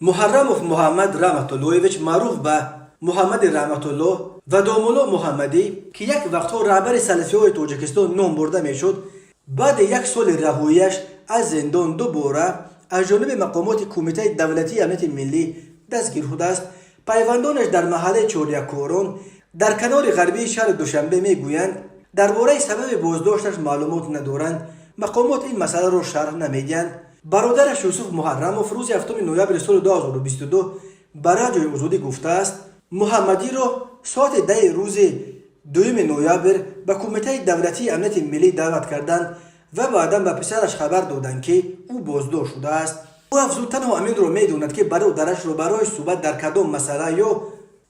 محرموف محمد رحمت اللهویچ معروف به محمد رحمت الله و دومولو محمدی که یک وقتها رهبر سلفی های تاجیکستان نام برده میشد، بعد یک سال رهاییش از زندان دوباره از جانب مقامات کمیته دولتی امنیت ملی دستگیر شده است. پیوندانش در محله چوریکورون در کنار غربی شهر دوشنبه میگویند درباره سبب بازداشتش معلومات ندارند. مقامات این مسئله را شرح نمیدهند. برادرش یوسف محرموف روز 7 نوامبر سال 2022 برای رادیوی آزادی گفته است محمدی را ساعت 10 روز 2 نوامبر به کمیته دولتی امنیت ملی دعوت کردند و بعدا به پسرش خبر دادند که او بازداشت شده است. او افزود تنها امین را میداند که برادرش را برای صحبت در کدام مسئله یا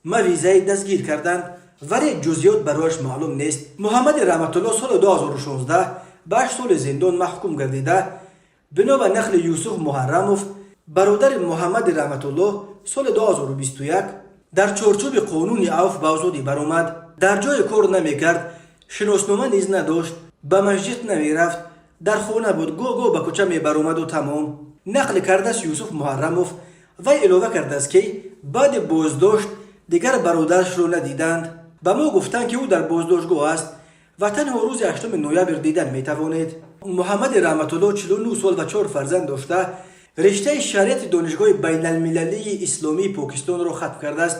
مویزه دستگیر کردند، ولی جزئیات برایش معلوم نیست. محمد رحمت الله سال 2016 به 8 سال زندان محکوم گردیده. بنا به نقل یوسف محرموف برادر محمد رحمت الله سال 2021 در چارچوب قانون عفو به آزادی برآمد. در جای کار نمیکرد، شناسنامه نیز نداشت، به مسجد نمیرفت، در خانه بود، گو به کوچه میبرآمد و تمام. نقل کرده است یوسف محرموف و علاوه کرده است که بعد بازداشت دیگر برادرش را ندیدند. به ما گفتند که او در بازداشتگاه است و تنها روز 8 نوامبر دیدن میتوانید. محمد رحمت الله 49 سال و 4 فرزند داشته، رشته شریعت دانشگاه بین المللی اسلامی پاکستان را ختم کرده است.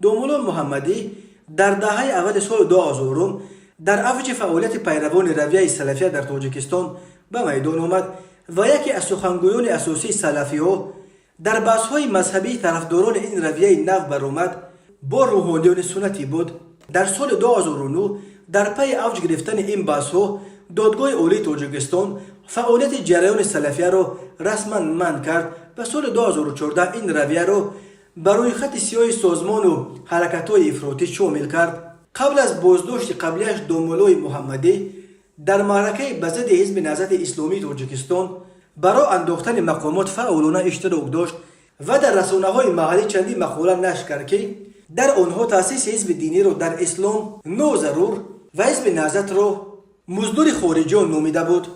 دومولو محمدی در دهه اول سال 2000 در اوج فعالیت پیروان رویه سلفیه در تاجیکستان به میدان آمد و یکی از سخنگویان اساسی سلفی ها در بحث های مذهبی طرفداران این رویه نو برآمد. با روحانیان سنتی بود. در سال 2009 در پی اوج گرفتن این بحث ها دادگاه عالی تاجیکستان فعالیت جریان سلفیه را رسما منع کرد و سال 2014 این رویه را برای خط سیاه سازمان و حرکت‌های افراطی شامل کرد. قبل از بازداشت قبلیش دومولوی محمدی در معرکه به ضد حزب نهضت اسلامی تاجیکستان برای انداختن مقامات فعالانه اشتراک داشت و در رسانه‌های محلی چندین مقاله نشر کرد که در آنها تأسیس حزب دینی را در اسلام نوضرور و حزب نهضت را مزدور خارجیان نامیده بود.